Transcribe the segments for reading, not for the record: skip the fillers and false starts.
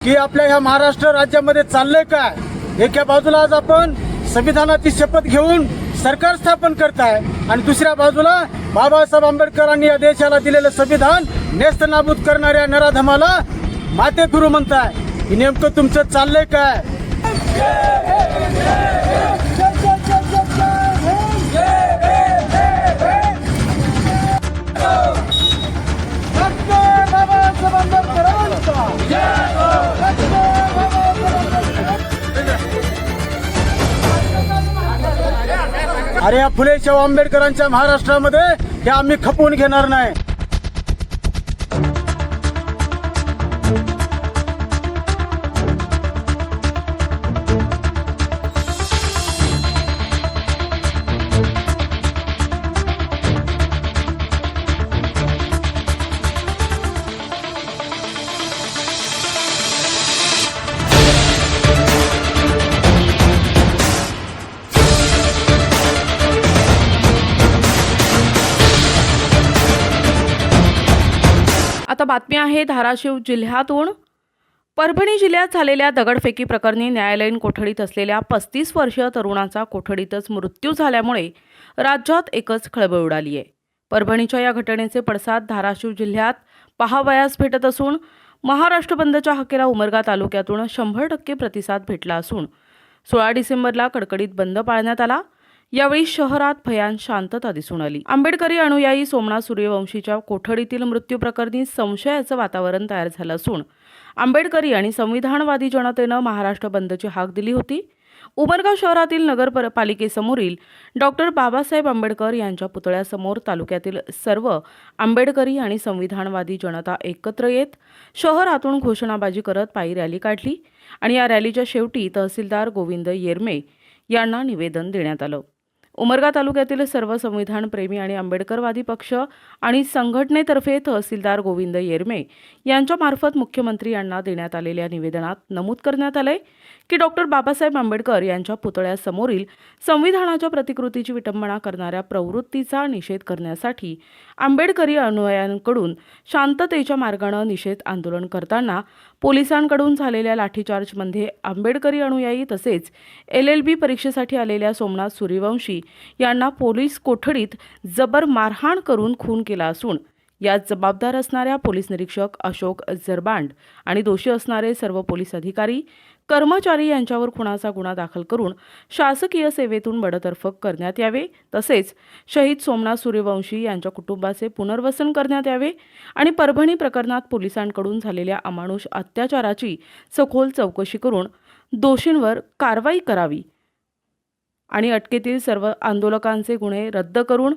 की आपल्या ह्या महाराष्ट्र राज्यामध्ये चाललंय काय। एका बाजूला आज आपण संविधानाची शपथ घेऊन सरकार स्थापन करताय आणि दुसऱ्या बाजूला बाबासाहेब आंबेडकरांनी या देशाला दिलेलं संविधान नेस्तनाबूत करणाऱ्या नराधमाला मातेगुरु म्हणताय। हे नेमकं तुमचं चाललंय काय। अरे या फुले शाहू आंबेडकरांच्या महाराष्ट्रामध्ये हे आम्ही खपवून घेणार नाही। आता बातमी आहे धाराशिव जिल्ह्यातून। परभणी जिल्ह्यात झालेल्या दगडफेकी प्रकरणी न्यायालयीन कोठडीत असलेल्या 35 वर्षीय तरुणाचा कोठडीतच मृत्यू झाल्यामुळे राज्यात एकच खळबळ उडाली आहे। परभणीच्या या घटनेचे पडसाद धाराशिव जिल्ह्यात पाहावयास भेटत असून महाराष्ट्र बंदच्या हाकेला उमरगा तालुक्यातून 100% प्रतिसाद भेटला असून 16 डिसेंबरला कडकडीत बंद पाळण्यात आला। यावेळी शहरात भयान शांतता दिसून आली। आंबेडकरी अनुयायी सोमनाथ सूर्यवंशीच्या कोठडीतील मृत्यू प्रकरणी संशयाचं वातावरण तयार झालं असून आंबेडकरी आणि संविधानवादी जनतेनं महाराष्ट्र बंदची हाक दिली होती। उमरगा शहरातील नगरपालिकेसमोरील डॉक्टर बाबासाहेब आंबेडकर यांच्या पुतळ्यासमोर तालुक्यातील सर्व आंबेडकरी आणि संविधानवादी जनता एकत्र येत शहरातून घोषणाबाजी करत पायी रॅली काढली आणि या रॅलीच्या शेवटी तहसीलदार गोविंद येरमे यांना निवेदन देण्यात आलं। उमरगा तालुक्यातील सर्व संविधानप्रेमी आणि आंबेडकरवादी पक्ष आणि संघटनेतर्फे तहसीलदार गोविंद येरमे यांच्यामार्फत मुख्यमंत्री यांना देण्यात आलेल्या निवेदनात नमूद करण्यात आले की डॉक्टर बाबासाहेब आंबेडकर यांच्या पुतळ्यासमोरील संविधानाच्या प्रतिकृतीची विटंबना करणाऱ्या प्रवृत्तीचा निषेध करण्यासाठी आंबेडकरी अनुयायांकडून शांततेच्या मार्गाने निषेध आंदोलन करताना पोलिसांकडून झालेल्या लाठीचार्जमध्ये आंबेडकरी अनुयायी तसेच LLB परीक्षेसाठी आलेल्या सोमनाथ सूर्यवंशी यांना पोलीस कोठडीत जबर मारहाण करून खून केला असून यात जबाबदार असणाऱ्या पोलीस निरीक्षक अशोक जरबांड आणि दोषी असणारे सर्व पोलीस अधिकारी कर्मचारी यांच्यावर खुनाचा गुन्हा दाखल करून शासकीय सेवेतून बडतर्फ करण्यात यावे तसेच शहीद सोमनाथ सूर्यवंशी यांच्या कुटुंबाचे पुनर्वसन करण्यात यावे आणि परभणी प्रकरणात पोलिसांकडून झालेल्या अमानुष अत्याचाराची सखोल चौकशी करून दोषींवर कारवाई करावी आणि अटकेतील सर्व आंदोलकांचे गुन्हे रद्द करून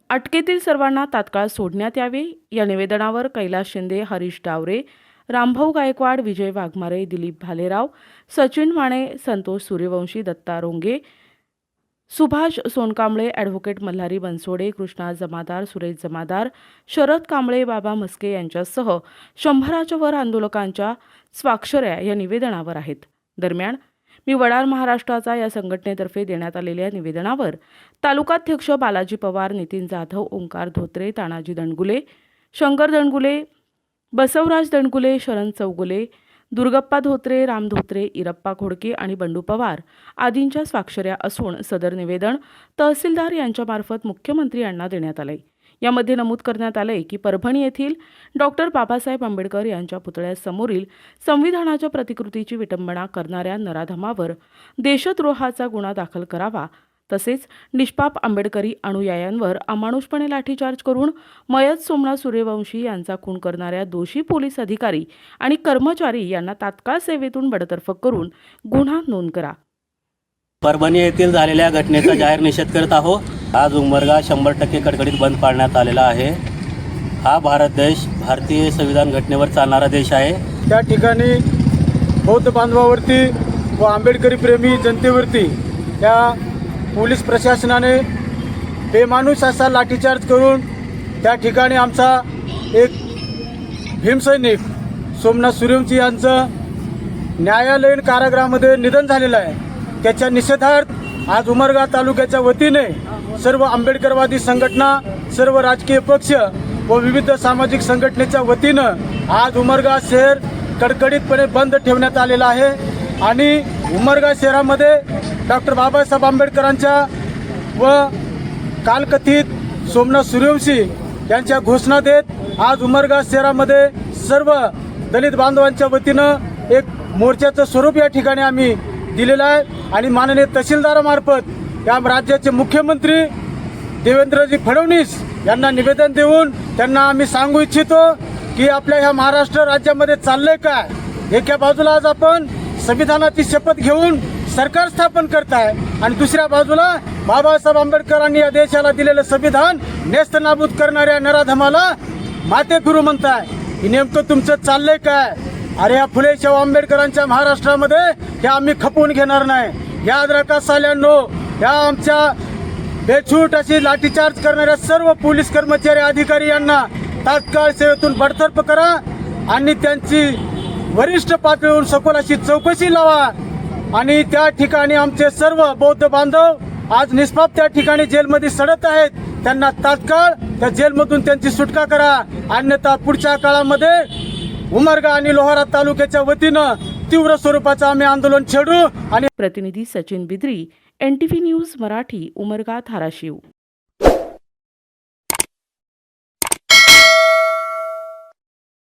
अटकेतील सर्वांना तात्काळ सोडण्यात यावे। या निवेदनावर कैलास शिंदे, हरीश डावरे, रामभाऊ गायकवाड, विजय वाघमारे, दिलीप भालेराव, सचिन माने, संतोष सूर्यवंशी, दत्ता रोंगे, सुभाष सोनकांबळे, ॲडव्होकेट मल्हारी बनसोडे, कृष्णा जमादार, सुरेश जमादार, शरद कांबळे, बाबा म्हस्के यांच्यासह 100च्या वर आंदोलकांच्या स्वाक्षऱ्या या निवेदनावर आहेत। दरम्यान मी वडार महाराष्ट्राचा या संघटनेतर्फे देण्यात आलेल्या निवेदनावर तालुकाध्यक्ष बालाजी पवार, नितीन जाधव, ओंकार धोत्रे, तानाजी दंडगुले, शंकर दंडगुले, बसवराज दंडगुले, शरण चौगुले, दुर्गप्पा धोत्रे, राम धोत्रे, इरप्पा घोडके आणि बंडू पवार आदींच्या स्वाक्षऱ्या असून सदर निवेदन तहसीलदार यांच्यामार्फत मुख्यमंत्री यांना देण्यात आले। यामध्ये नमूद करण्यात आले की परभणी येथील डॉक्टर बाबासाहेब आंबेडकर यांच्या पुतळ्यासमोरील संविधानाच्या प्रतिकृतीची विटंबना करणाऱ्या नराधमावर देशद्रोहाचा गुन्हा दाखल करावा तसेच निष्पाप आंबेडकरी अनुयायांवर अमानुषपणे लाठीचार्ज करून मयत सोमनाथ सूर्यवंशी यांचा खून करणाऱ्या दोषी पोलीस अधिकारी आणि कर्मचारी यांना तात्काळ सेवेतून बडतर्फ करून गुन्हा नोंद करा। परभणी येथील झालेल्या घटनेचा जाहीर निषेध करत आहोत। आज उमरगा 100% कडकडीत बंद पाडण्यात आलेला आहे। हा भारत देश भारतीय संविधान घटनेवर चालणारा देश आहे। त्या ठिकाणी बौद्ध बांधवावरती व आंबेडकरी प्रेमी जनतेवरती त्या पोलीस प्रशासनाने बेमानुष असा लाठीचार्ज करून त्या ठिकाणी आमचा एक भीमसैनिक सोमनाथ सूर्यवंशी यांचं न्यायालयीन कारागृहामध्ये निधन झालेलं आहे। त्याच्या निषेधार्थ आज उमरगा तालुक्याच्या वतीने सर्व आंबेडकरवादी संघटना, सर्व राजकीय पक्ष व विविध सामाजिक संघटनेच्या वतीनं आज उमरगा शहर कडकडीतपणे बंद ठेवण्यात आलेला आहे आणि उमरगा शहरामध्ये डॉक्टर बाबासाहेब आंबेडकरांच्या व कालकथित सोमनाथ सूर्यवंशी यांच्या घोषणा देत आज उमरगा शहरामध्ये सर्व दलित बांधवांच्या वतीनं एक मोर्चाचं स्वरूप या ठिकाणी आम्ही दिलेलं आहे आणि माननीय तहसीलदारामार्फत या राज्याचे मुख्यमंत्री देवेंद्रजी फडणवीस यांना निवेदन देऊन त्यांना आम्ही सांगू इच्छितो की आपल्या ह्या महाराष्ट्र राज्यामध्ये चाललंय काय। एका बाजूला आज आपण संविधानाची शपथ घेऊन सरकार स्थापन करताय आणि दुसऱ्या बाजूला बाबासाहेब आंबेडकरांनी या देशाला दिलेलं संविधान नेस्तनाबूत करणाऱ्या नराधमाला मातेफिरू म्हणताय। हे नेमकं तुमचं चाललंय काय? अरे या फुले शाहू आंबेडकरांच्या महाराष्ट्रामध्ये हे आम्ही खपवून घेणार नाही। याद राखा साल्यांनो, या आमच्या बेछूट अशी लाठीचार्ज करणाऱ्या सर्व पोलीस कर्मचारी अधिकारी यांना तात्काळ सेवेतून बडतर्फ करा आणि त्यांची वरिष्ठ पातळीवरून सखोल अशी चौकशी लावा आणि त्या ठिकाणी आमचे सर्व बौद्ध बांधव आज निष्पाप त्या ठिकाणी जेलमध्ये सडत आहेत, त्यांना तात्काळ त्या जेलमधून त्यांची सुटका करा, अन्यथा पुढच्या काळामध्ये उमरगा आणि लोहारा तालुक्याच्या वतीनं तीव्र स्वरूपाचं आम्ही आंदोलन छेडू। आणि प्रतिनिधी सचिन बिद्री, NTV न्यूज मराठी, उमरगा, धाराशिव।